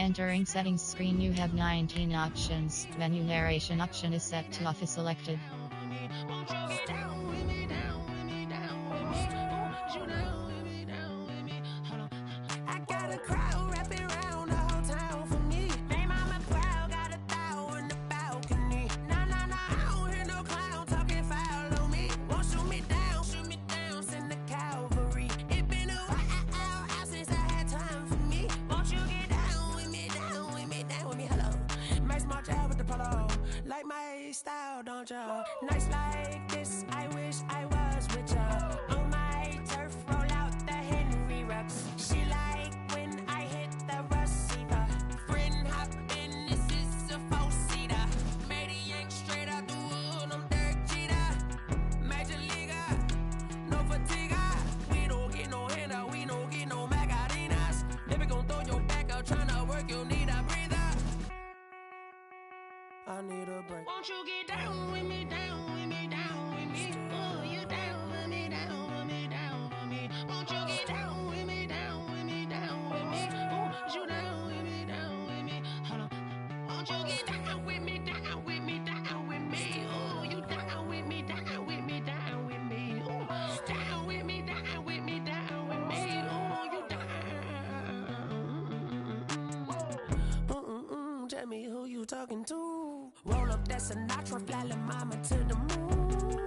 Entering settings screen, you have 19 options. Menu narration option is set to off is selected. Like my style, don't you? Nights like this, I wish I was with ya. On my turf, roll out the Henry rocks. She like when I hit the receiver. Friend hop in, this is a four-seater. Maniac straight out the wood, I'm Derek Jeter. Major leaguer, no fatigue. We don't get no handout, we don't get no Macarinas. Never gon' throw your back out, tryna work, you need a breather. I need a break. Won't you get down with me, down with me, down with me? Oh, you down with me, down with me, down with me. Won't you get down with me, down with me, down with me? Oh, you down with me, down with me? Hold on. Won't you get down with me, down with me, down with me? Oh, you down with me, down with me, down with me? Oh, down with me, down with me, down with me? Oh, you down. Tell me who you talking to. Roll up that Sinatra, fly la mama to the moon.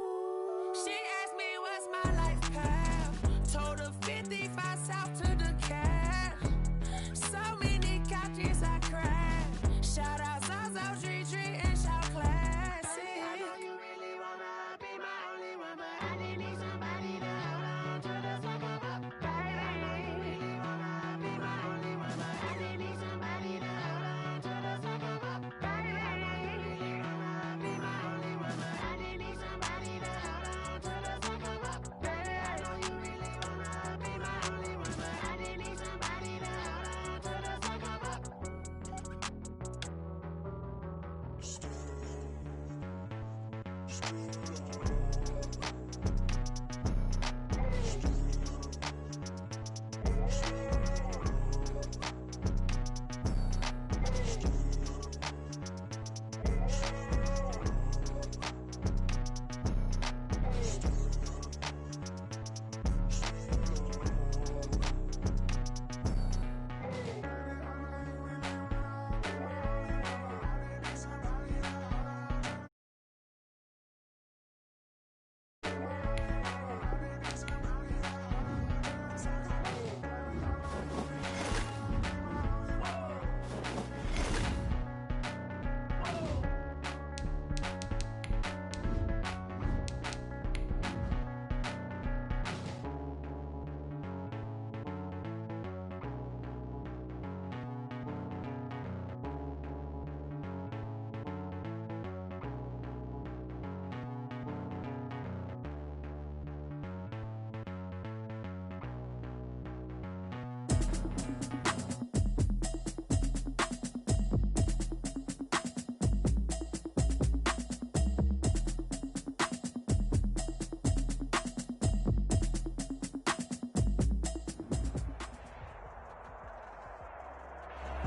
She asked me what's my life path. Told her 55 south to the cash. So many couches I crashed. Shout out Zazo, Tree, and shout classy. I know you really wanna be my only one, but I didn't need somebody to hold on to the second up. Baby, I know you really wanna be my only one, but I didn't need somebody to hold on to the second up. Baby, I know you really wanna be my only one, but I didn't need somebody to hold on to the second up. Baby, I know you really wanna be my only one, but I didn't need somebody to hold on to the second up.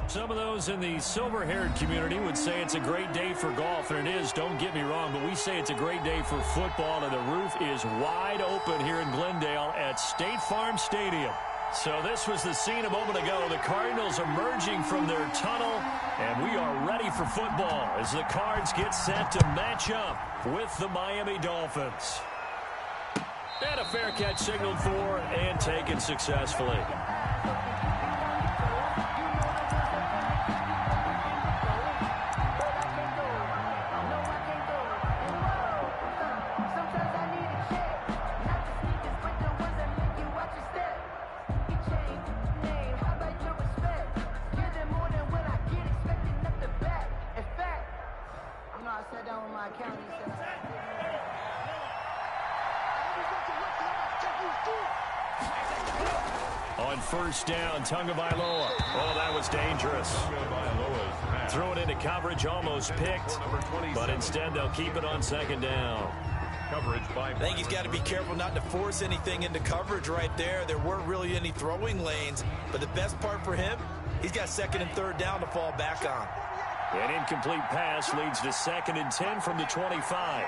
Some of those in the silver-haired community would say it's a great day for golf, and it is, don't get me wrong, but we say it's a great day for football, and the roof is wide open here in Glendale at State Farm Stadium. So this was the scene a moment ago. The Cardinals emerging from their tunnel, and we are ready for football as the Cards get set to match up with the Miami Dolphins. And a fair catch signaled for and taken successfully. On first down, Tagovailoa. Oh, that was dangerous. Throw it into coverage, almost picked, but instead they'll keep it on second down. I think he's got to be careful not to force anything into coverage right there. There weren't really any throwing lanes, but the best part for him, He's got second and third down to fall back on. An incomplete pass leads to 2nd and 10 from the 25.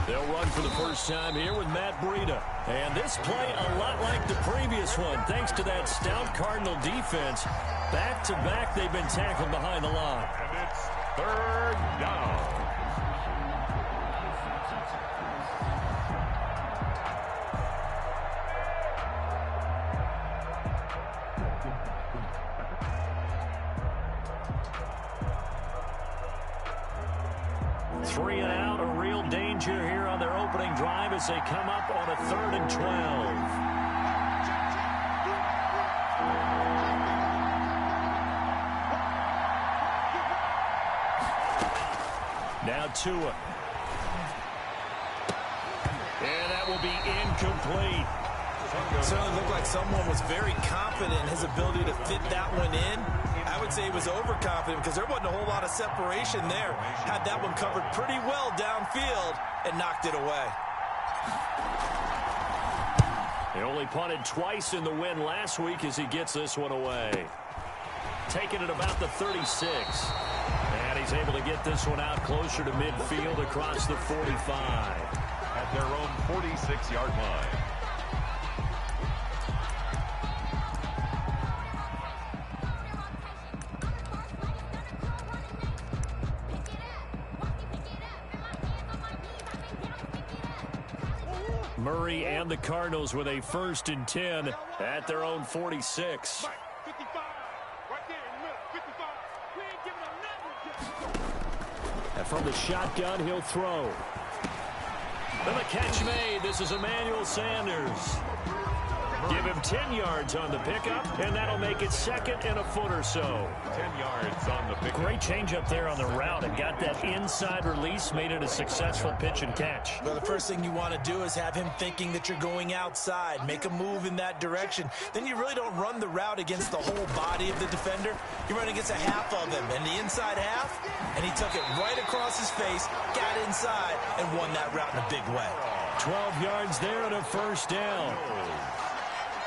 They'll run for the first time here with Matt Breida. And this play a lot like the previous one, thanks to that stout Cardinal defense. Back-to-back, they've been tackled behind the line. And it's 3rd down. Three and out, a real danger here on their opening drive as they come up on a 3rd and 12. Now Tua. And that will be incomplete. It certainly looked like someone was very confident in his ability to fit that one in. I would say he was overconfident because there wasn't a whole lot of separation there. Had that one covered pretty well downfield and knocked it away. He only punted twice in the win last week as he gets this one away. Taking it about the 36. And he's able to get this one out closer to midfield across the 45. At their own 46-yard line. Murray and the Cardinals with a 1st and 10 at their own 46. And from the shotgun, he'll throw. And the catch made. This is Emmanuel Sanders. Give him 10 yards on the pickup, and that'll make it 2nd and a foot or so. 10 yards on the pickup. Great change up there on the route and got that inside release, made it a successful pitch and catch. Well, the first thing you want to do is have him thinking that you're going outside, make a move in that direction. Then you really don't run the route against the whole body of the defender. You run against a half of him, and the inside half, and he took it right across his face, got inside, and won that route in a big way. 12 yards there and a 1st down.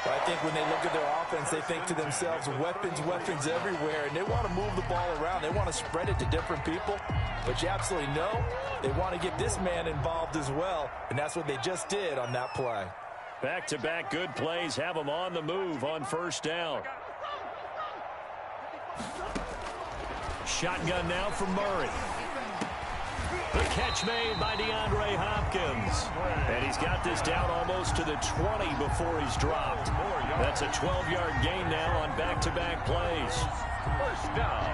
But I think when they look at their offense, they think to themselves, weapons, weapons everywhere, and they want to move the ball around. They want to spread it to different people. But you absolutely know they want to get this man involved as well, and that's what they just did on that play. Back-to-back good plays have them on the move on 1st down. Shotgun now from Murray. The catch made by DeAndre Hopkins. And he's got this down almost to the 20 before he's dropped. That's a 12-yard gain now on back-to-back plays. 1st down.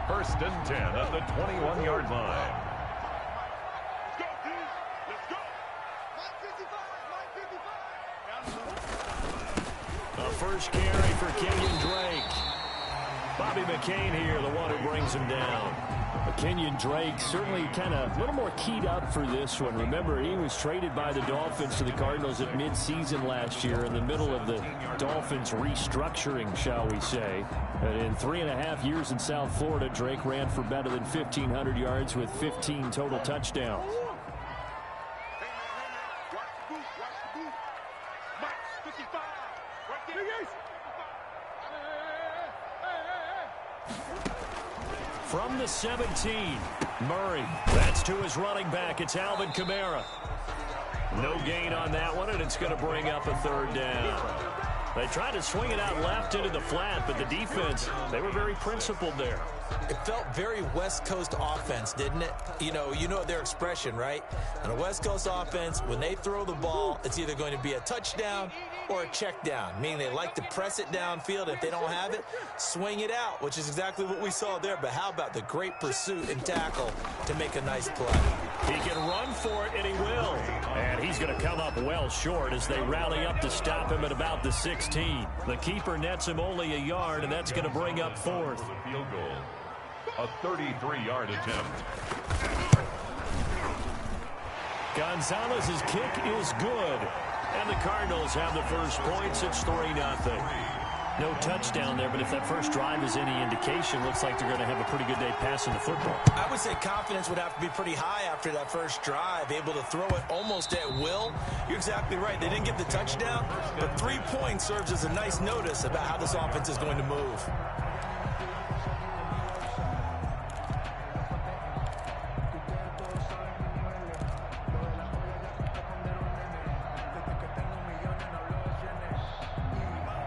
1st and 10 at the 21-yard line. A first carry for Kenyon Drake. Bobby McCain here, the one who brings him down. Kenyon Drake certainly kind of a little more keyed up for this one. Remember, he was traded by the Dolphins to the Cardinals at midseason last year in the middle of the Dolphins restructuring, shall we say. And in 3.5 years in South Florida, Drake ran for better than 1,500 yards with 15 total touchdowns. From the 17, Murray. That's to his running back. It's Alvin Kamara. No gain on that one, and it's going to bring up a 3rd down. They tried to swing it out left into the flat, but the defense, they were very principled there. It felt very West Coast offense, didn't it? You know their expression, right? On a West Coast offense, when they throw the ball, it's either going to be a touchdown or a check down, meaning they like to press it downfield. If they don't have it, swing it out, which is exactly what we saw there. But how about the great pursuit and tackle to make a nice play? He can run for it, and he will. And he's going to come up well short as they rally up to stop him at about the 16. The keeper nets him only a yard, and that's going to bring up 4th. Field goal. A 33-yard attempt. Gonzalez's kick is good. And the Cardinals have the first points. It's 3-0. No touchdown there, but if that first drive is any indication, looks like they're going to have a pretty good day passing the football. I would say confidence would have to be pretty high after that first drive, able to throw it almost at will. You're exactly right. They didn't get the touchdown, but 3 points serves as a nice notice about how this offense is going to move.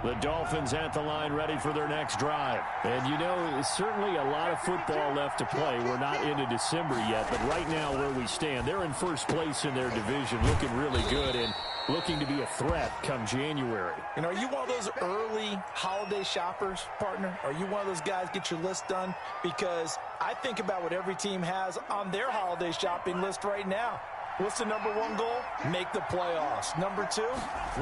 The Dolphins at the line ready for their next drive. And, you know, certainly a lot of football left to play. We're not into December yet, but right now where we stand, they're in first place in their division, looking really good and looking to be a threat come January. And are you one of those early holiday shoppers, partner? Are you one of those guys get your list done? Because I think about what every team has on their holiday shopping list right now. What's the number one goal? Make the playoffs. Number 2,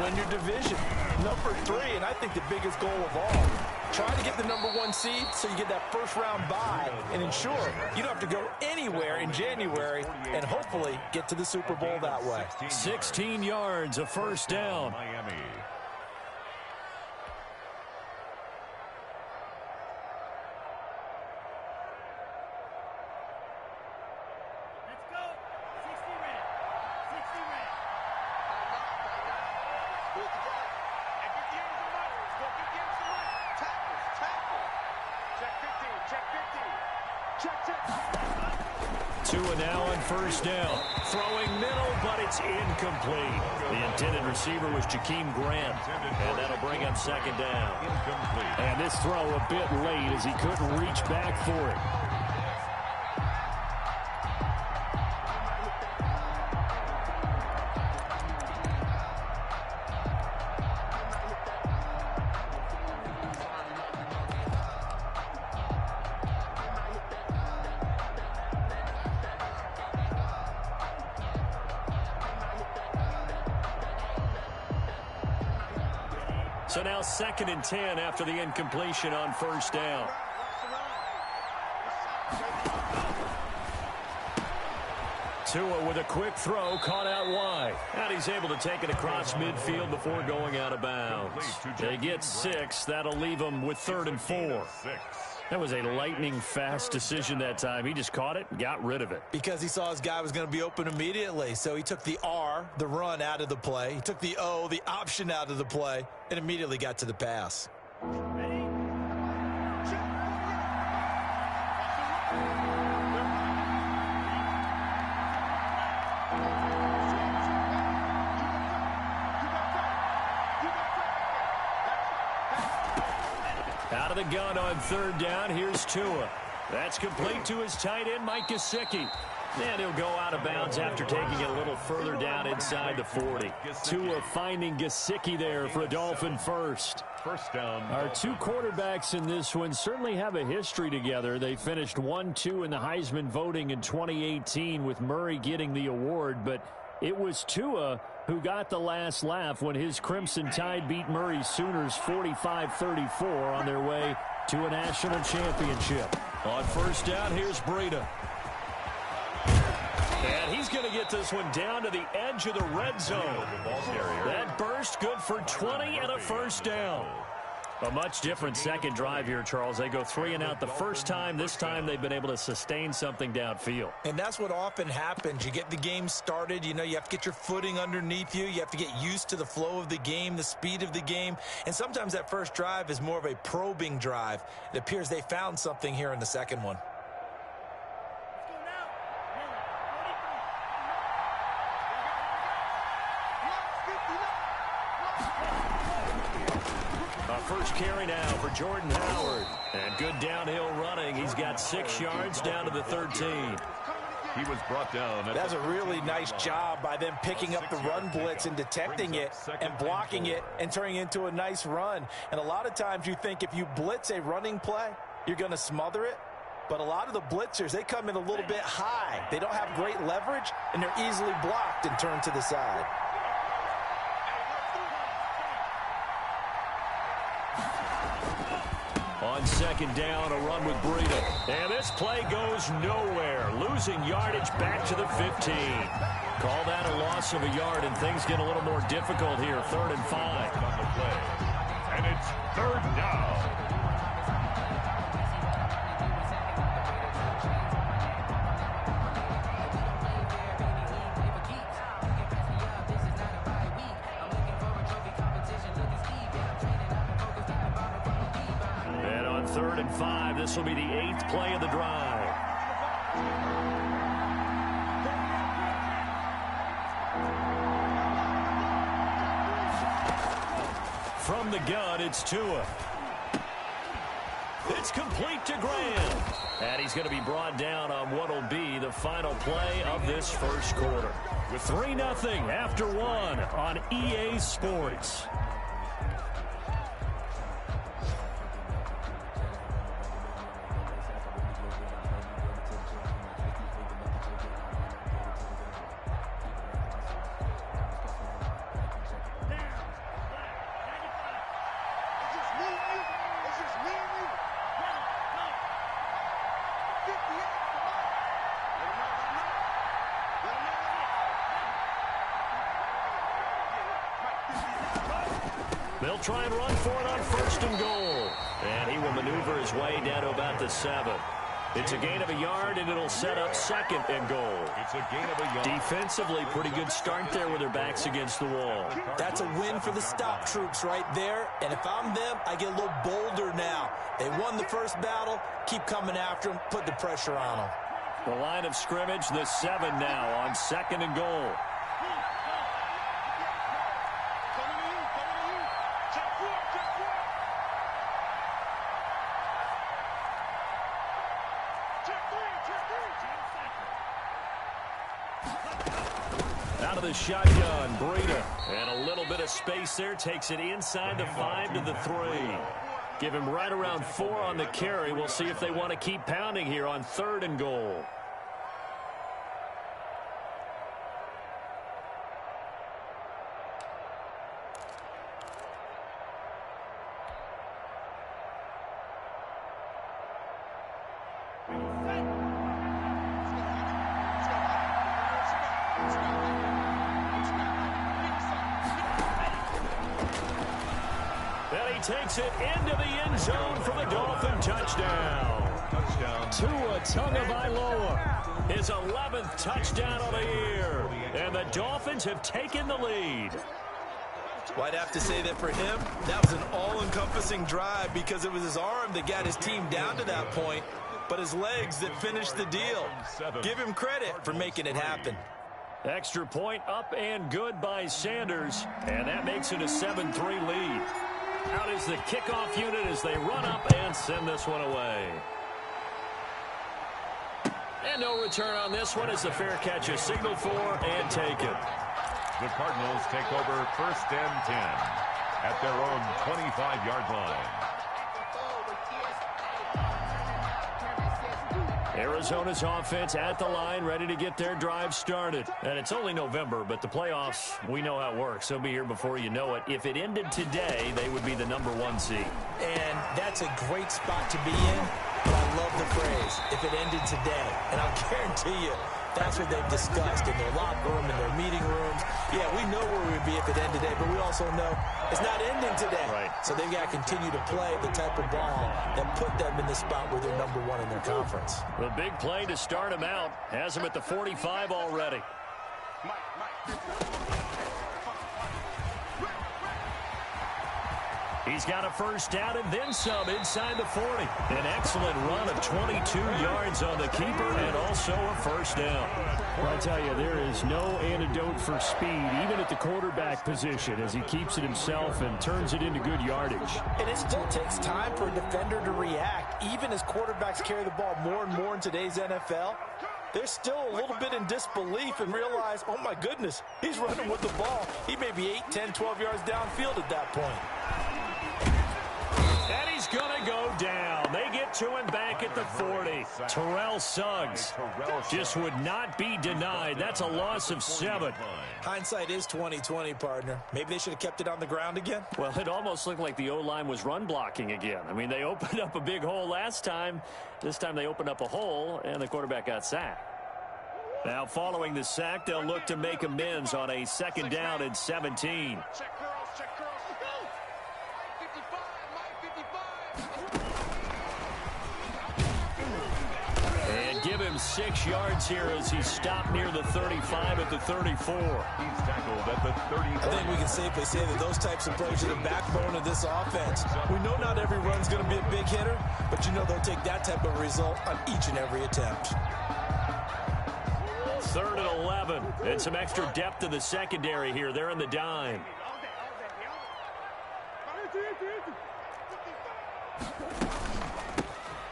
win your division. Number 3, and I think the biggest goal of all, try to get the number 1 seed so you get that first round bye and ensure you don't have to go anywhere in January and hopefully get to the Super Bowl that way. 16 yards, a first down. Miami. Tua now on first down. Throwing middle, but it's incomplete. The intended receiver was Jakeem Grant, and that'll bring him second down. And this throw a bit late as he couldn't reach back for it. So now 2nd and 10 after the incompletion on first down. Tua with a quick throw, caught out wide. And he's able to take it across midfield before going out of bounds. They get 6. That'll leave them with 3rd and 4. That was a lightning-fast decision that time. He just caught it and got rid of it. Because he saw his guy was going to be open immediately. So he took the R, the run, out of the play. He took the O, the option, out of the play, and immediately got to the pass. Out of the gun on 3rd down. Here's Tua. That's complete to his tight end, Mike Gesicki. And he'll go out of bounds after taking it a little further down inside the 40. Tua finding Gesicki there for a Dolphin first. First down. Our 2 quarterbacks in this one certainly have a history together. They finished 1-2 in the Heisman voting in 2018 with Murray getting the award, but it was Tua who got the last laugh when his Crimson Tide beat Murray's Sooners 45-34 on their way to a national championship. On first down, here's Breida. And he's going to get this one down to the edge of the red zone. That burst good for 20 and a first down. A much different second drive here, Charles. They go 3 and out the first time. This time they've been able to sustain something downfield. And that's what often happens. You get the game started. You know, you have to get your footing underneath you. You have to get used to the flow of the game, the speed of the game. And sometimes that first drive is more of a probing drive. It appears they found something here in the second one. First carry now for Jordan Howard. And good downhill running. He's got 6 yards down to the 13. He was brought down. That's a really nice job by them picking up the run blitz and detecting it and blocking it and turning it into a nice run. And a lot of times you think if you blitz a running play, you're going to smother it. But a lot of the blitzers, they come in a little bit high. They don't have great leverage, and they're easily blocked and turned to the side. On second down, a run with Breida. And this play goes nowhere. Losing yardage back to the 15. Call that a loss of a yard, and things get a little more difficult here. 3rd and 5. On the play. And it's 3rd down. 3rd and 5. This will be the 8th play of the drive. From the gun, it's Tua. It's complete to Graham. And he's going to be brought down on what will be the final play of this first quarter. With 3-0 after 1 on EA Sports. They'll try and run for it on 1st and goal. And he will maneuver his way down to about the 7. It's a gain of a yard, and it'll set up 2nd and goal. It's a gain of a yard. Defensively, pretty good start there with their backs against the wall. That's a win for the stop troops right there. And if I'm them, I get a little bolder now. They won the first battle. Keep coming after them. Put the pressure on them. The line of scrimmage, the 7 now on 2nd and goal. Out of the shotgun, Breida. And a little bit of space there. Takes it inside the 5 to the 3. Give him right around 4 on the carry. We'll see if they want to keep pounding here on 3rd and goal. Takes it into the end zone for the Dolphin touchdown. Tua Tagovailoa, his 11th touchdown of the year. And the Dolphins have taken the lead. Well, I'd have to say that for him, that was an all-encompassing drive because it was his arm that got his team down to that point, but his legs that finished the deal. Give him credit for making it happen. Extra point up and good by Sanders, and that makes it a 7-3 lead. Out is the kickoff unit as they run up and send this one away. And no return on this one as the fair catch is signaled for and taken. The Cardinals take over 1st and 10 at their own 25-yard line. Arizona's offense at the line, ready to get their drive started. And it's only November, but the playoffs, we know how it works. They'll be here before you know it. If it ended today, they would be the #1 seed. And that's a great spot to be in. But I love the phrase, if it ended today. And I'll guarantee you, that's what they've discussed in their locker room, in their meeting rooms. Yeah, we know where we would be if it ended today, but we also know it's not ending today. Right. So they've got to continue to play the type of ball that put them in the spot where they're #1 in their conference. The big play to start him out has him at the 45 already. He's got a first down and then some inside the 40. An excellent run of 22 yards on the keeper and also a first down. Well, I tell you, there is no antidote for speed, even at the quarterback position, as he keeps it himself and turns it into good yardage. And it still takes time for a defender to react. Even as quarterbacks carry the ball more and more in today's NFL, they're still a little bit in disbelief and realize, oh my goodness, he's running with the ball. He may be 8, 10, 12 yards downfield at that point. And he's going to go down. They get to him back at the 40. Terrell Suggs just would not be denied. That's a loss of 7. Hindsight is 20/20, partner. Maybe they should have kept it on the ground again. Well, it almost looked like the O-line was run blocking again. I mean, they opened up a big hole last time. This time they opened up a hole, and the quarterback got sacked. Now, following the sack, they'll look to make amends on a 2nd down and 17. And give him him 6 yards here as he stopped near the 35 at the 34. He's tackled at the 34. I think we can safely say that those types of plays are the backbone of this offense. We know not every run's going to be a big hitter, but you know they'll take that type of result on each and every attempt. 3rd and 11. And some extra depth to the secondary here. They're in the dime.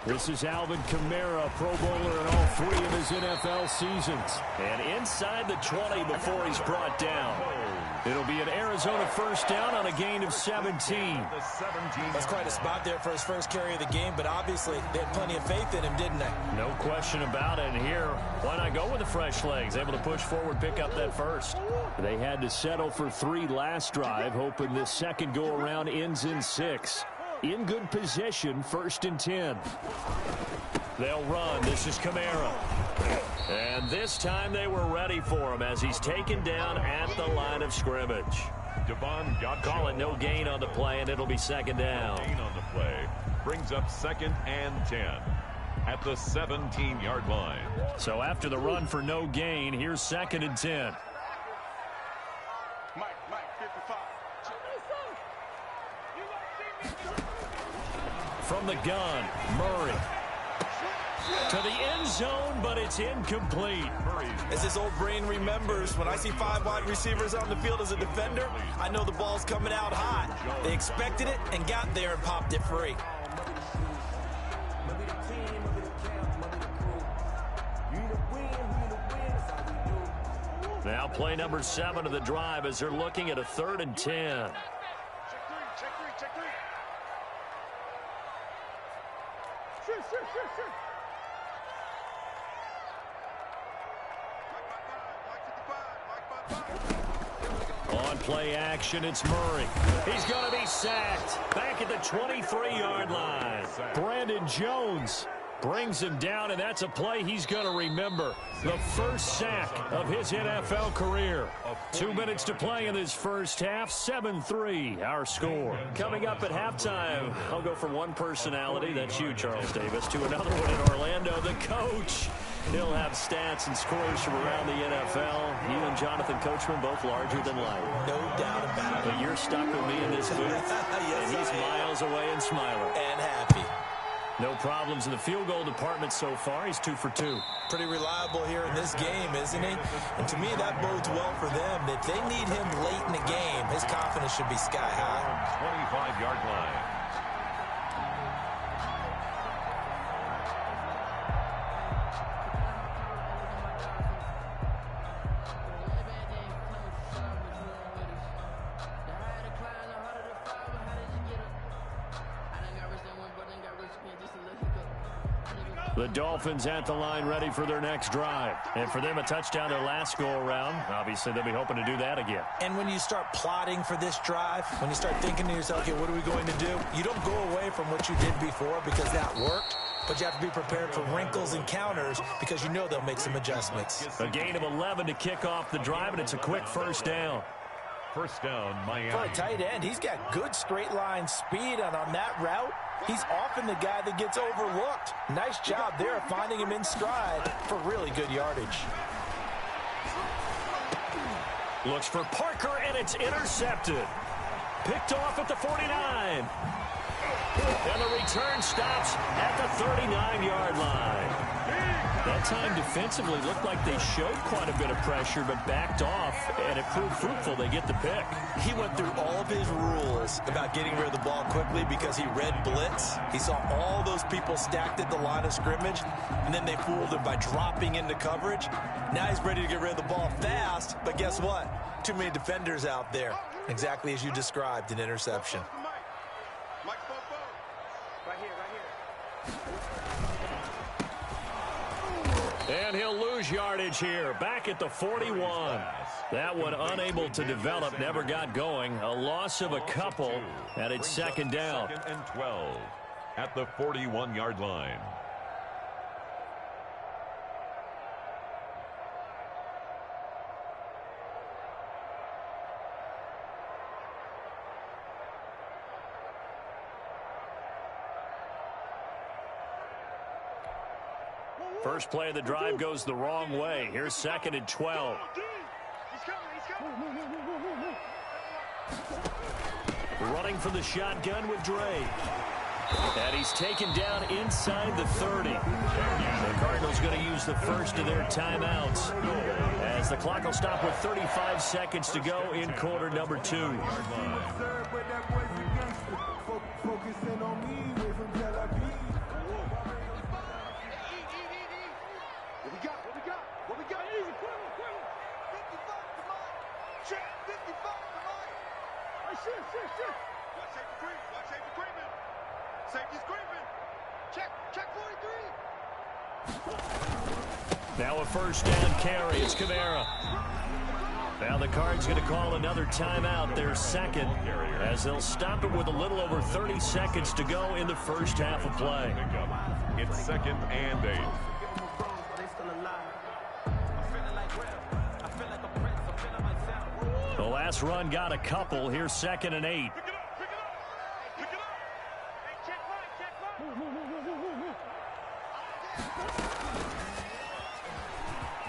This is Alvin Kamara, Pro Bowler in all 3 of his NFL seasons. And inside the 20 before he's brought down. It'll be an Arizona first down on a gain of 17. That's quite a spot there for his first carry of the game, but obviously they had plenty of faith in him, didn't they? No question about it. And here, why not go with the fresh legs? Able to push forward, pick up that first. They had to settle for 3 last drive, hoping this second go-around ends in 6. In good position, 1st and 10. They'll run. This is Kamara. And this time they were ready for him as he's taken down at the line of scrimmage. Call it no gain on the play, and it'll be 2nd down. Gain on the play brings up 2nd and 10 at the 17-yard line. So after the run for no gain, here's 2nd and 10. From the gun, Murray. To the end zone, but it's incomplete. As his old brain remembers, when I see 5 wide receivers on the field as a defender, I know the ball's coming out hot. They expected it and got there and popped it free. Now play number 7 of the drive as they're looking at a 3rd and 10. On play action, it's Murray. He's going to be sacked. Back at the 23-yard line. Brandon Jones brings him down, and that's a play he's going to remember. The first sack of his NFL career. 2 minutes to play in this first half. 7-3, our score. Coming up at halftime, I'll go from one personality, that's you, Charles Davis, to another one in Orlando, the coach. He'll have stats and scores from around the NFL. You and Jonathan Coachman both larger than life. No doubt about it. But you're stuck with me in this booth, Yes, and he's miles away and smiling. And happy. No problems in the field goal department so far. He's 2 for 2. Pretty reliable here in this game, isn't he? And to me, that bodes well for them. If they need him late in the game, his confidence should be sky high. 25-yard line. The Dolphins at the line ready for their next drive. And for them, a touchdown their last go-around. Obviously, they'll be hoping to do that again. And when you start plotting for this drive, when you start thinking to yourself, okay, what are we going to do? You don't go away from what you did before because that worked, but you have to be prepared for wrinkles and counters because you know they'll make some adjustments. A gain of 11 to kick off the drive, and it's a quick first down. First down, Miami. For a tight end, he's got good straight line speed, and on that route, he's often the guy that gets overlooked. Nice job there finding him in stride for really good yardage. Looks for Parker, and it's intercepted. Picked off at the 49. And the return stops at the 39-yard line. That time defensively looked like they showed quite a bit of pressure but backed off, and it proved fruitful. They get the pick. He went through all of his rules about getting rid of the ball quickly because he read blitz. He saw all those people stacked at the line of scrimmage, and then they fooled him by dropping into coverage. Now he's ready to get rid of the ball fast, but guess what? Too many defenders out there. Exactly as you described, an interception. And he'll lose yardage here. Back at the 41. That one unable to develop, never got going. A loss of a couple, and it's 2nd down. 2nd and 12 at the 41-yard line. First play of the drive goes the wrong way. Here's 2nd and 12. Running for the shotgun with Dre. And he's taken down inside the 30. The Cardinals going to use the first of their timeouts as the clock will stop with 35 seconds to go in quarter number 2. Now a first down carry. It's Kamara. Now the Cards going to call another timeout, their second, as they'll stop it with a little over 30 seconds to go in the first half of play. It's 2nd and 8. The last run got a couple. Here's 2nd and 8.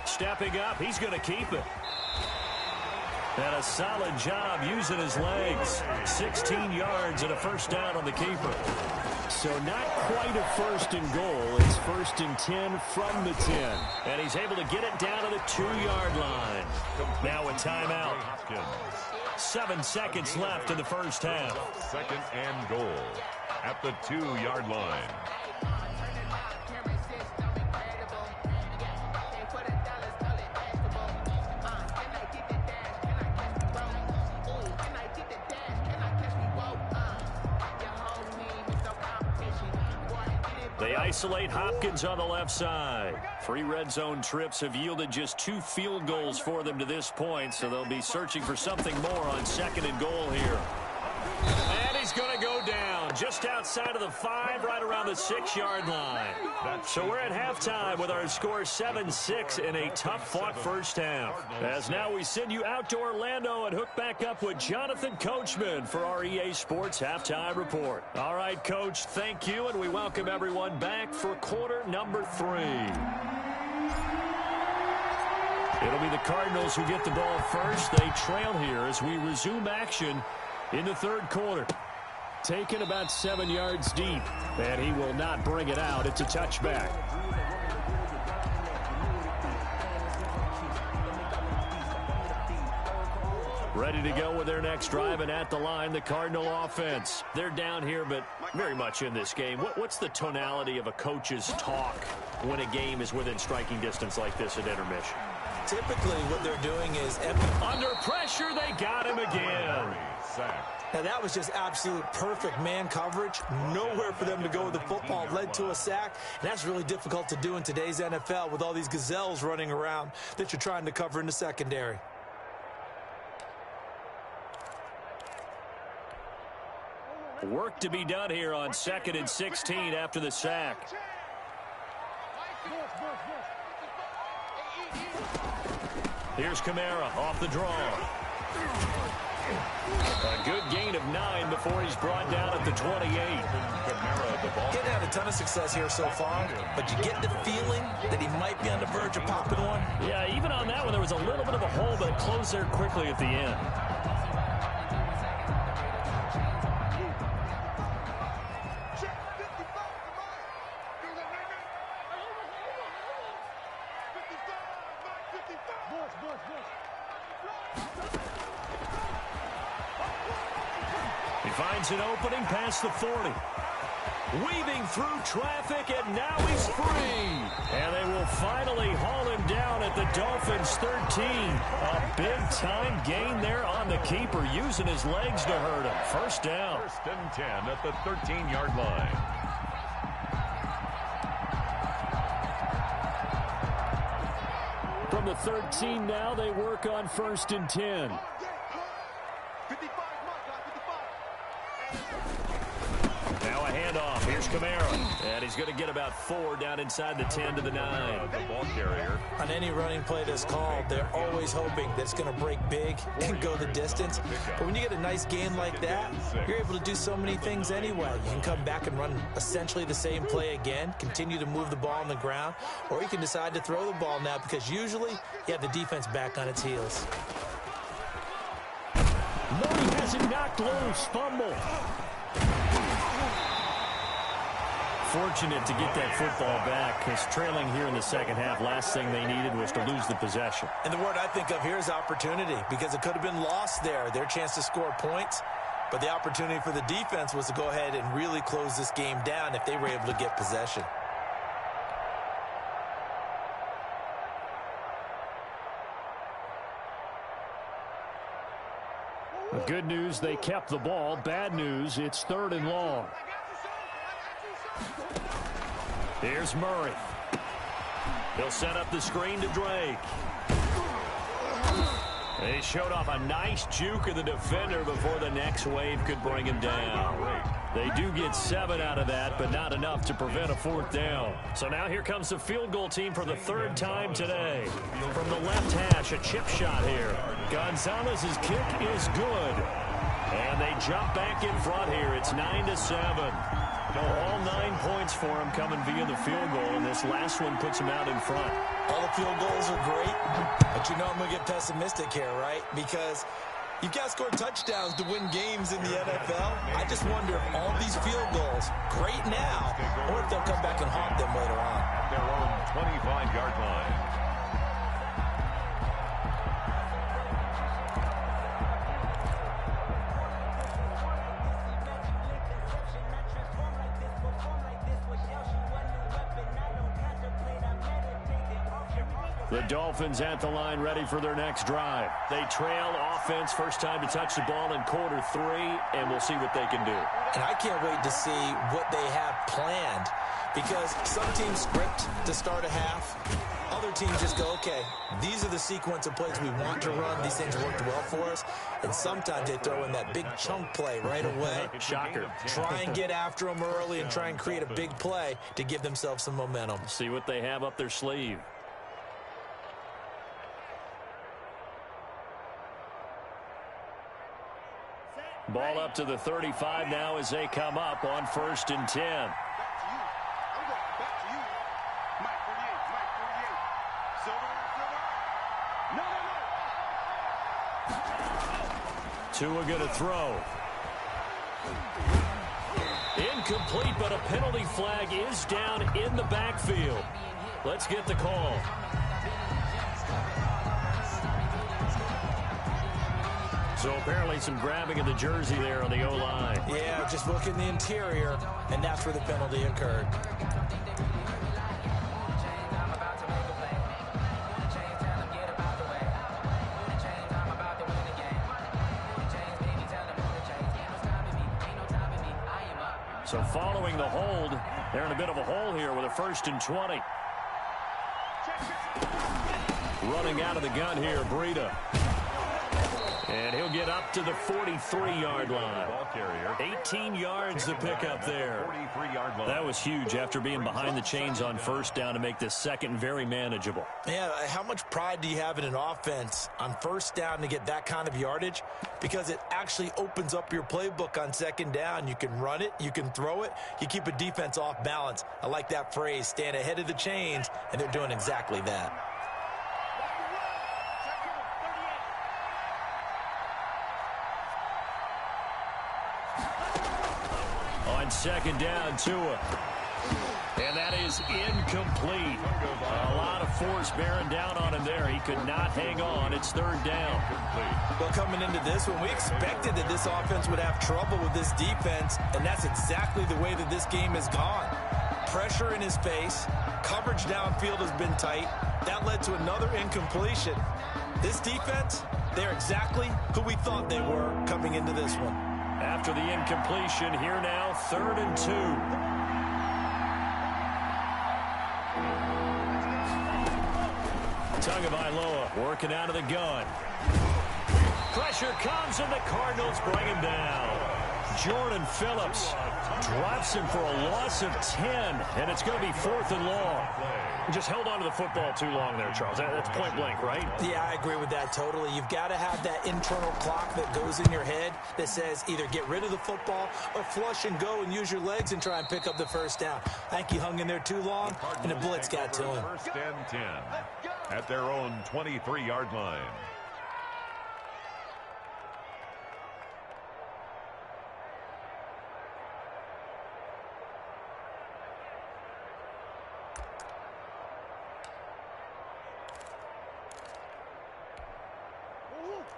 Stepping up, he's going to keep it. And a solid job using his legs. 16 yards and a first down on the keeper. So not quite a 1st and goal. It's 1st and 10 from the 10. And he's able to get it down to the 2-yard line. Now a timeout. 7 seconds left in the first half. 2nd and goal at the 2-yard line. They isolate Hopkins on the left side. 3 red zone trips have yielded just 2 field goals for them to this point, so they'll be searching for something more on 2nd and goal here. And he's going to go down just outside of the 5, right around the 6-yard line. So we're at halftime with our score 7-6 in a tough-fought first half. As now we send you out to Orlando and hook back up with Jonathan Coachman for our EA Sports Halftime Report. All right, Coach, thank you, and we welcome everyone back for quarter number 3. It'll be the Cardinals who get the ball first. They trail here as we resume action in the 3rd quarter. Taken about 7 yards deep, and he will not bring it out. It's a touchback. Ready to go with their next drive, and at the line, the Cardinal offense. They're down here, but very much in this game. What's the tonality of a coach's talk when a game is within striking distance like this at intermission? Typically, what they're doing is... Under pressure, they got him again. Now, that was just absolute perfect man coverage. Nowhere for them to go with the football. Led to a sack. And that's really difficult to do in today's NFL with all these gazelles running around that you're trying to cover in the secondary. Work to be done here on 2nd and 16 after the sack. Here's Kamara off the draw. A good gain of 9 before he's brought down at the 28. Getting had a ton of success here so far, but you get the feeling that he might be on the verge of popping one. Yeah, even on that one, there was a little bit of a hole, but it closed there quickly at the end. He finds an opening past the 40. Weaving through traffic, and now he's free. And they will finally haul him down at the Dolphins' 13. A big-time gain there on the keeper, using his legs to hurt him. First down. 1st and 10 at the 13-yard line. From the 13 now, they work on 1st and 10. Now a handoff. Here's Kamara. And he's going to get about 4 down inside the 10 to the 9. The ball carrier. On any running play that's called, they're always hoping that it's going to break big and go the distance. But when you get a nice gain like that, you're able to do so many things anyway. You can come back and run essentially the same play again, continue to move the ball on the ground, or you can decide to throw the ball now because usually you have the defense back on its heels. Murray has it knocked loose. Fumble. Fortunate to get that football back because trailing here in the second half, last thing they needed was to lose the possession. And the word I think of here is opportunity because it could have been lost there, their chance to score points. But the opportunity for the defense was to go ahead and really close this game down if they were able to get possession. Good news, they kept the ball. Bad news, it's 3rd and long. Here's Murray. He'll set up the screen to Drake. They showed off a nice juke of the defender before the next wave could bring him down. They do get 7 out of that, but not enough to prevent a 4th down. So now here comes the field goal team for the 3rd time today. From the left hash, a chip shot here. Gonzalez's kick is good. And they jump back in front here. It's 9-7. All 9 points for him coming via the field goal, and this last one puts him out in front. All the field goals are great, but you know I'm going to get pessimistic here, right? Because you've got to score touchdowns to win games in the NFL. I just wonder if all these field goals, great now, or if they'll come back and haunt them later on. At their own 25-yard line. The Dolphins at the line ready for their next drive. They trail offense, first time to touch the ball in quarter 3, and we'll see what they can do. And I can't wait to see what they have planned because some teams script to start a half. Other teams just go, okay, these are the sequence of plays we want to run. These things worked well for us. And sometimes they throw in that big chunk play right away. Shocker. Try and get after them early and try and create a big play to give themselves some momentum. See what they have up their sleeve. Ball up to the 35 now as they come up on 1st and 10. Tua going to throw. Incomplete, but a penalty flag is down in the backfield. Let's get the call. So apparently some grabbing of the jersey there on the O-line. Yeah, just look in the interior, and that's where the penalty occurred. So following the hold, they're in a bit of a hole here with a 1st and 20. Running out of the gun here, Breida. And he'll get up to the 43-yard line. 18 yards to pick up there. That was huge after being behind the chains on 1st down to make this second very manageable. Yeah, how much pride do you have in an offense on 1st down to get that kind of yardage? Because it actually opens up your playbook on 2nd down. You can run it, you can throw it, you keep a defense off balance. I like that phrase, stand ahead of the chains, and they're doing exactly that. On 2nd down, Tua. And that is incomplete. A lot of force bearing down on him there. He could not hang on. It's 3rd down. Well, coming into this one, we expected that this offense would have trouble with this defense, and that's exactly the way that this game has gone. Pressure in his face. Coverage downfield has been tight. That led to another incompletion. This defense, they're exactly who we thought they were coming into this one. After the incompletion, here now, 3rd and 2. Tagovailoa working out of the gun. Pressure comes, and the Cardinals bring him down. Jordan Phillips drops him for a loss of 10, and it's going to be 4th and long. He just held on to the football too long there, Charles. That's point blank, right? Yeah, I agree with that totally. You've got to have that internal clock that goes in your head that says either get rid of the football or flush and go and use your legs and try and pick up the first down. I think he hung in there too long, and the blitz got to him. 1st and 10 at their own 23-yard line.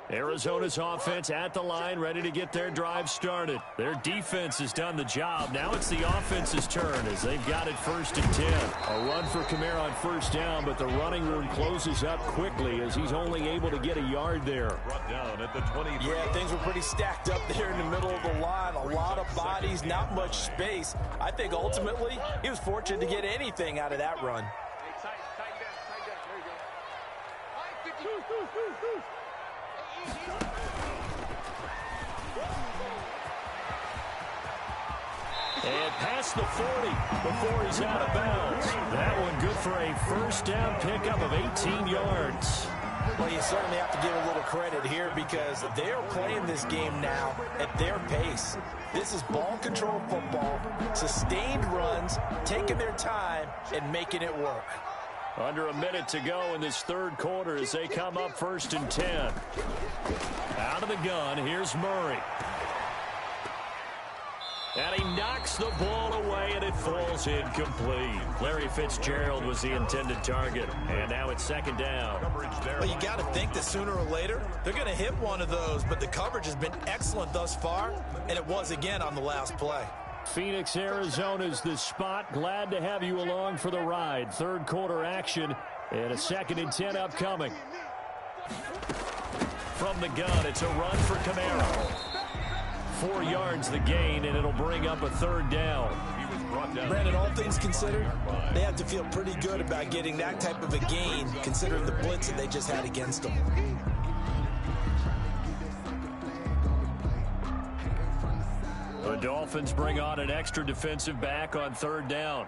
Arizona's offense at the line, ready to get their drive started. Their defense has done the job. Now it's the offense's turn as they've got it 1st and 10. A run for Kamara on 1st down, but the running room closes up quickly as he's only able to get a yard there. Brought down at the 23. Yeah, things were pretty stacked up there in the middle of the line. A lot of bodies, not much space. I think ultimately he was fortunate to get anything out of that run. And past the 40 before he's out of bounds. That one good for a 1st down pickup of 18 yards. Well, you certainly have to give a little credit here because they are playing this game now at their pace. This is ball control football, sustained runs, taking their time and making it work. Under a minute to go in this 3rd quarter as they come up 1st and 10. Out of the gun, here's Murray. And he knocks the ball away, and it falls incomplete. Larry Fitzgerald was the intended target, and now it's 2nd down. Well, you got to think that sooner or later they're going to hit one of those, but the coverage has been excellent thus far, and it was again on the last play. Phoenix, Arizona's the spot. Glad to have you along for the ride. 3rd quarter action, and a 2nd and 10 upcoming. From the gun, it's a run for Kamara. 4 yards the gain, and it'll bring up a 3rd down. Brandon, all things considered, they have to feel pretty good about getting that type of a gain, considering the blitz that they just had against them. The Dolphins bring on an extra defensive back on 3rd down.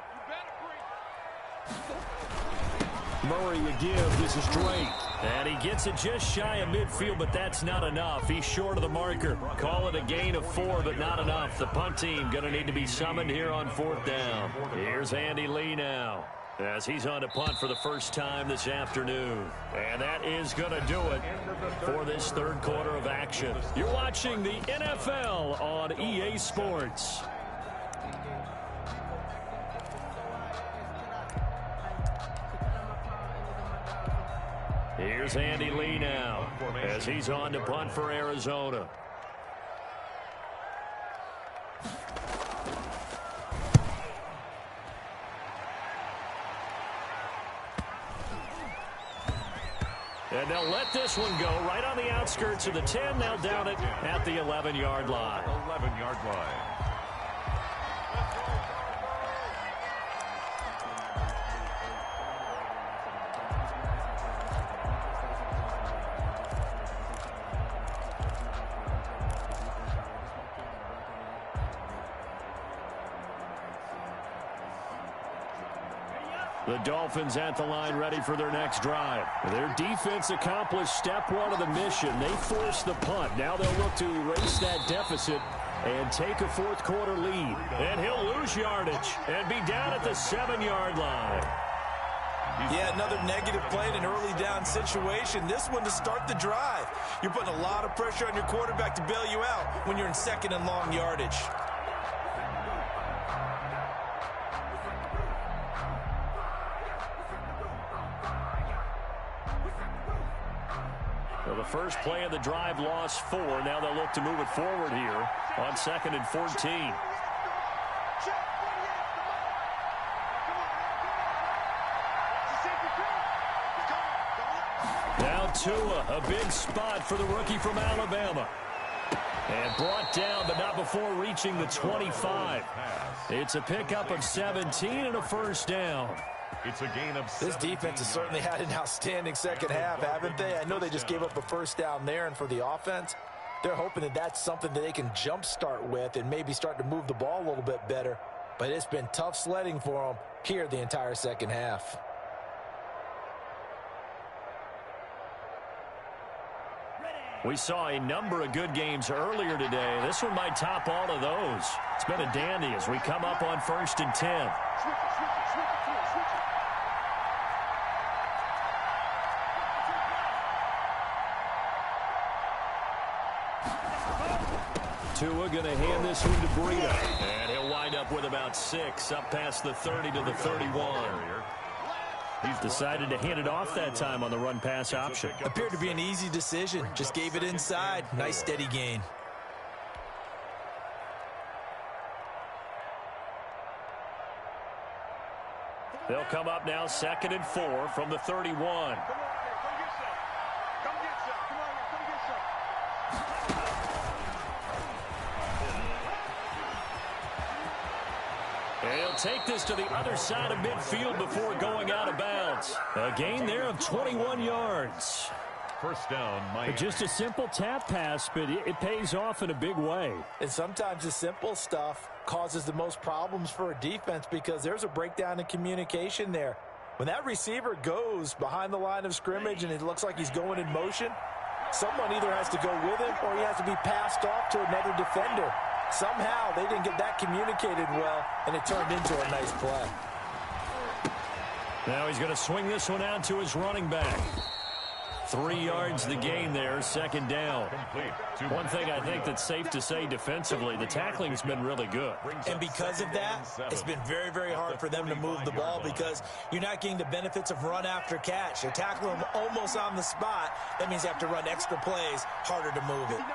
Murray again. This is Drake. And he gets it just shy of midfield, but that's not enough. He's short of the marker. Call it a gain of 4, but not enough. The punt team going to need to be summoned here on 4th down. Here's Andy Lee now as he's on to punt for the first time this afternoon. And that is going to do it for this 3rd quarter of action. You're watching the NFL on EA Sports. Here's Andy Lee now as he's on to punt for Arizona. And they'll let this one go right on the outskirts of the 10. They'll down it at the 11-yard line. 11-yard line. The Dolphins at the line ready for their next drive. Their defense accomplished step 1 of the mission. They forced the punt. Now they'll look to erase that deficit and take a 4th quarter lead. And he'll lose yardage and be down at the 7-yard line. Yeah, another negative play in an early down situation. This one to start the drive. You're putting a lot of pressure on your quarterback to bail you out when you're in 2nd and long yardage. Well, the first play of the drive lost 4. Now they'll look to move it forward here on 2nd and 14. Now Tua, a big spot for the rookie from Alabama. And brought down, but not before reaching the 25. It's a pickup of 17 and a 1st down. It's a gain of 7. This defense has certainly had an outstanding second half, haven't they? I know they just gave up a 1st down there, and for the offense, They're hoping that that's something that they can jumpstart with and maybe start to move the ball a little bit better. But it's been tough sledding for them here the entire second half. We saw a number of good games earlier today. This one might top all of those. It's been a dandy as we come up on 1st and 10. Tua going to hand this one to Breida. And he'll wind up with about 6, up past the 30 to the 31. He's decided to hand it off that time on the run-pass option. Appeared to be an easy decision. Just gave it inside. Nice steady gain. They'll come up now 2nd and 4 from the 31. He'll take this to the other side of midfield before going out of bounds. A gain there of 21 yards. First down, Miami. Just a simple tap pass, but it pays off in a big way. And sometimes the simple stuff causes the most problems for a defense because there's a breakdown in communication there. When that receiver goes behind the line of scrimmage and it looks like he's going in motion, someone either has to go with him or he has to be passed off to another defender. Somehow they didn't get that communicated well, and it turned into a nice play. Now he's going to swing this one out to his running back. 3 yards the gain there, 2nd down. One thing I think that's safe to say defensively, the tackling's been really good. And because of that, it's been very, very hard for them to move the ball because you're not getting the benefits of run after catch. They're tackling them almost on the spot. That means you have to run extra plays, harder to move it.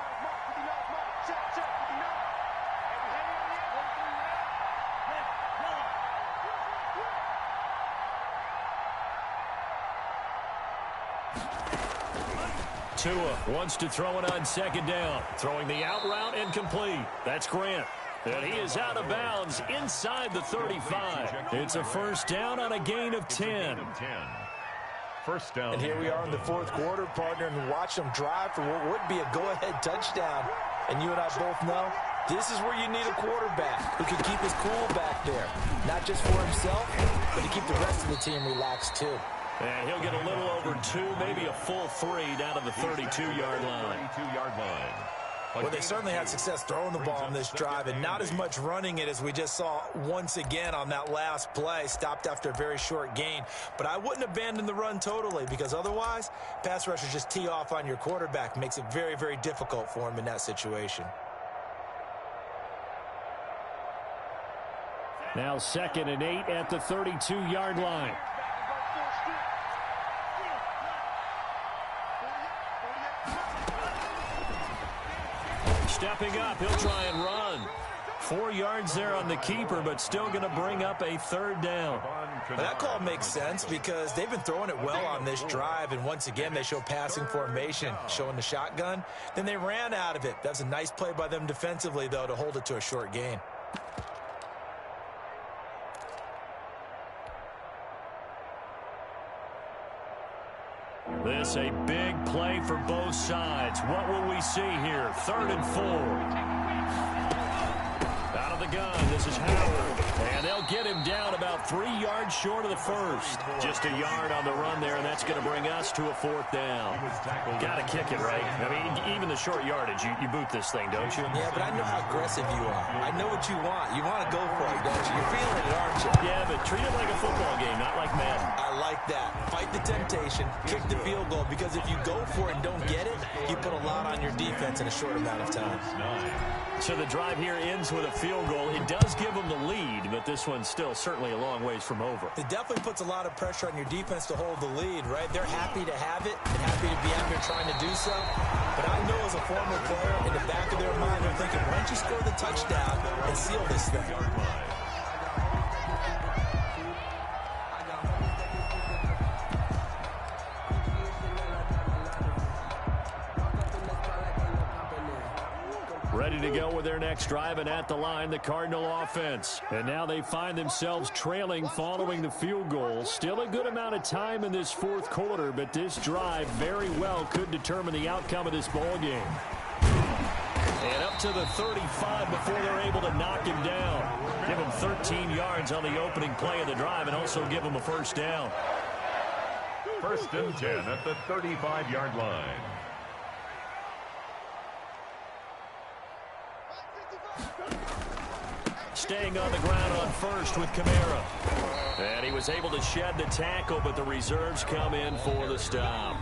Tua wants to throw it on 2nd down. Throwing the out route incomplete. That's Grant. And he is out of bounds inside the 35. It's a 1st down on a gain of 10. First down. And here we are in the 4th quarter, partner, and watch them drive for what would be a go-ahead touchdown. And you and I both know this is where you need a quarterback who can keep his cool back there. Not just for himself, but to keep the rest of the team relaxed too. And he'll get a little over 2, maybe a full 3 down to the 32-yard line. Well, they certainly had success throwing the ball on this drive and not as much running it as we just saw once again on that last play. Stopped after a very short gain. But I wouldn't abandon the run totally because otherwise, pass rushers just tee off on your quarterback. Makes it very, very difficult for him in that situation. Now 2nd and 8 at the 32-yard line. Stepping up, he'll try and run. 4 yards there on the keeper, but still going to bring up a 3rd down. Well, that call makes sense because they've been throwing it well on this drive, and once again they show passing formation, showing the shotgun. Then they ran out of it. That's a nice play by them defensively, though, to hold it to a short gain. This a big play for both sides. What will we see here? 3rd and 4. Out of the gun, this is Howard. And they'll get him down about 3 yards short of the 1st. Just a yard on the run there, and that's going to bring us to a 4th down. Got to kick it, right? I mean, even the short yardage, you boot this thing, don't you? Yeah, but I know how aggressive you are. I know what you want. You want to go for it, don't you? You're feeling it, aren't you? Yeah, but treat it like a football game, not like Madden. I like that. Fight the temptation, kick the field goal, because if you go for it and don't get it, you put a lot on your defense in a short amount of time. So the drive here ends with a field goal. It does give them the lead, but this one's still certainly a long ways from over. It definitely puts a lot of pressure on your defense to hold the lead, right? They're happy to have it and happy to be out there trying to do so. But I know as a former player, in the back of their mind, they're thinking, why don't you score the touchdown and seal this thing? Ready to go with their next drive, and at the line, the Cardinal offense. And now they find themselves trailing following the field goal. Still a good amount of time in this 4th quarter, but this drive very well could determine the outcome of this ball game. And up to the 35 before they're able to knock him down. Give him 13 yards on the opening play of the drive and also give him a first down. 1st and 10 at the 35-yard line. Staying on the ground on first with Kamara. And he was able to shed the tackle, but the reserves come in for the stop.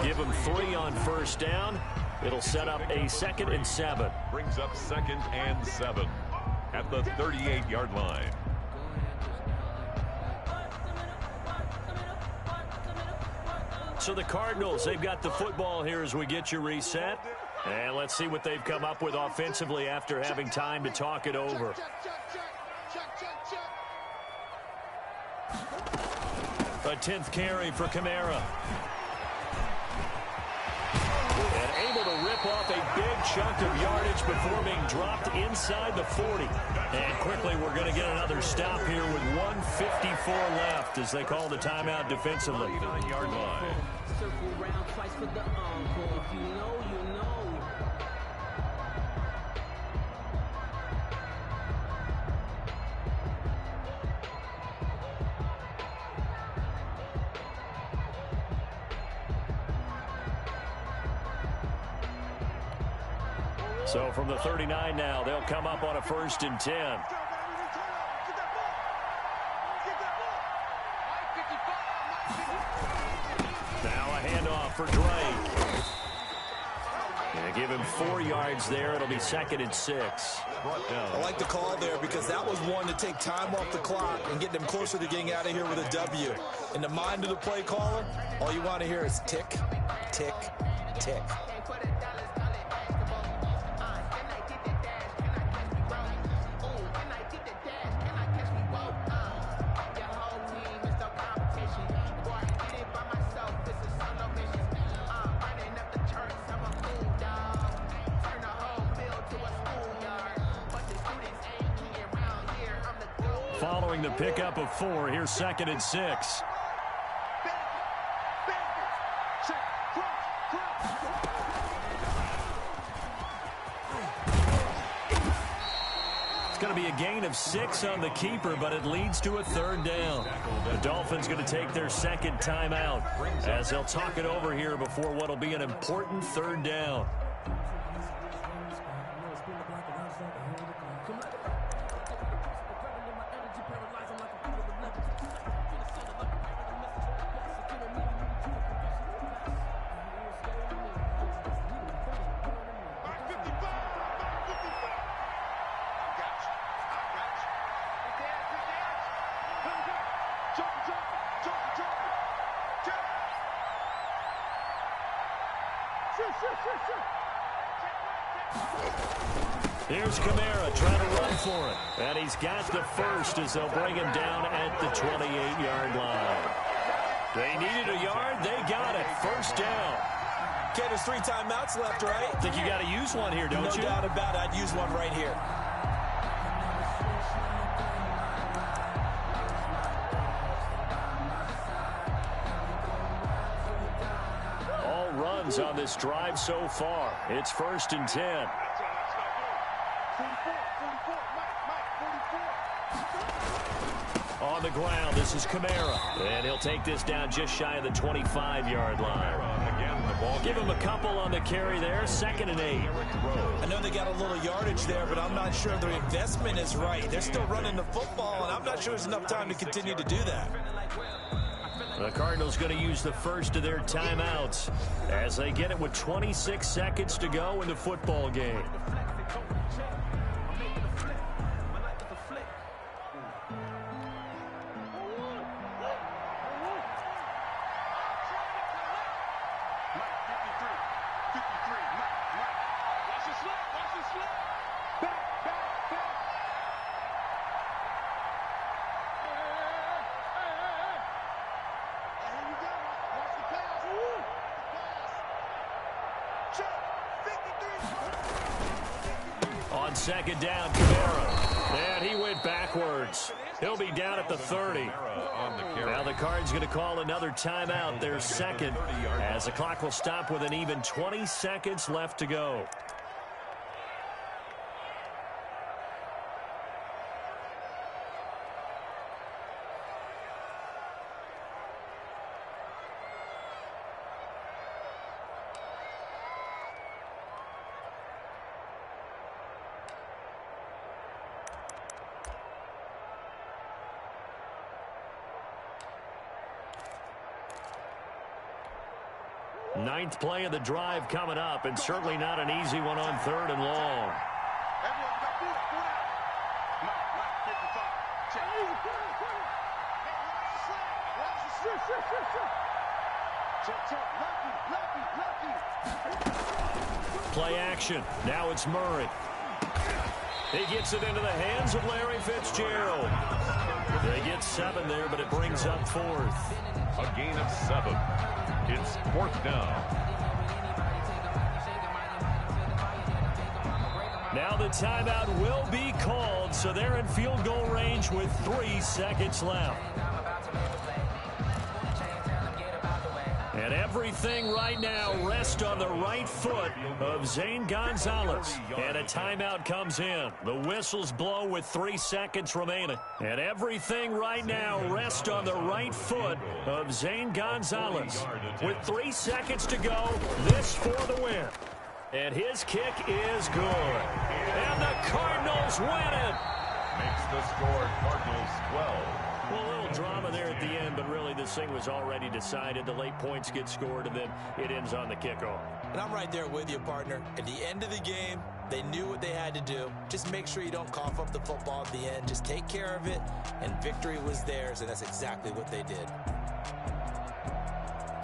Give him 3 on first down. It'll set up a 2nd and 7. Brings up 2nd and 7 at the 38-yard line. So the Cardinals, they've got the football here as we get you reset. And let's see what they've come up with offensively after having time to talk it over. A 10th carry for Kamara. And able to rip off a big chunk of yardage before being dropped inside the 40. And quickly we're going to get another stop here with 1:54 left as they call the timeout defensively. 39-yard line. Circle round twice for the encore. If you know, you know. So from the 39 now, they'll come up on a 1st and 10. Now a handoff for Drake. And give him 4 yards there. It'll be 2nd and 6. I like the call there because that was one to take time off the clock and get them closer to getting out of here with a W. In the mind of the play caller, all you want to hear is tick, tick, tick. Following the pickup of 4, here's 2nd and 6. It's going to be a gain of 6 on the keeper, but it leads to a 3rd down. The Dolphins going to take their 2nd timeout as they'll talk it over here before what will be an important 3rd down. Here's Kamara trying to run for it. And he's got the first as they'll bring him down at the 28-yard line. They needed a yard. They got it. First down. Okay, there's 3 timeouts left, right? I think you got to use one here, don't you? No doubt about it. I'd use one right here. All runs on this drive so far. It's 1st and 10. On the ground, this is Kamara. And he'll take this down just shy of the 25-yard line. Give him a couple on the carry there. 2nd and 8. I know they got a little yardage there, but I'm not sure their investment is right. They're still running the football, and I'm not sure there's enough time to continue to do that. The Cardinals going to use the first of their timeouts as they get it with 26 seconds to go in the football game. On 2nd down, Kamara. And he went backwards. He'll be down at the 30. Now the Cards going to call another timeout, their 2nd, as the clock will stop with an even 20 seconds left to go. Ninth play of the drive coming up, and certainly not an easy one on 3rd and long. Play action. Now it's Murray. He gets it into the hands of Larry Fitzgerald. They get 7 there, but it brings up 4th. A gain of 7. It's 4th down. Now the timeout will be called, so they're in field goal range with 3 seconds left. And everything right now rests on the right foot of Zane Gonzalez. And a timeout comes in. The whistles blow with 3 seconds remaining. And everything right now rests on the right foot of Zane Gonzalez. With 3 seconds to go, this for the win. And his kick is good. And the Cardinals win it. Makes the score Cardinals 12. Well, a little drama there at the end, but really this thing was already decided. The late points get scored, and then it ends on the kickoff. And I'm right there with you, partner. At the end of the game, they knew what they had to do. Just make sure you don't cough up the football at the end. Just take care of it, and victory was theirs, and that's exactly what they did.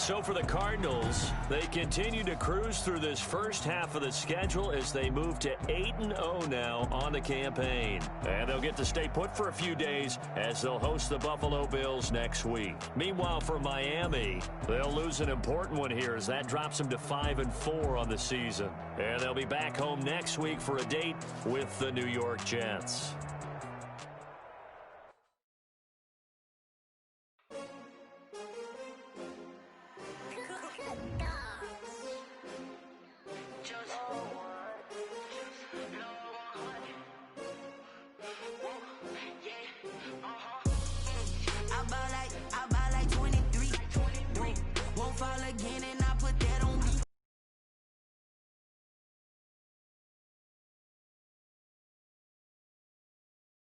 So for the Cardinals, they continue to cruise through this first half of the schedule as they move to 8-0 now on the campaign. And they'll get to stay put for a few days as they'll host the Buffalo Bills next week. Meanwhile, for Miami, they'll lose an important one here as that drops them to 5-4 on the season. And they'll be back home next week for a date with the New York Jets.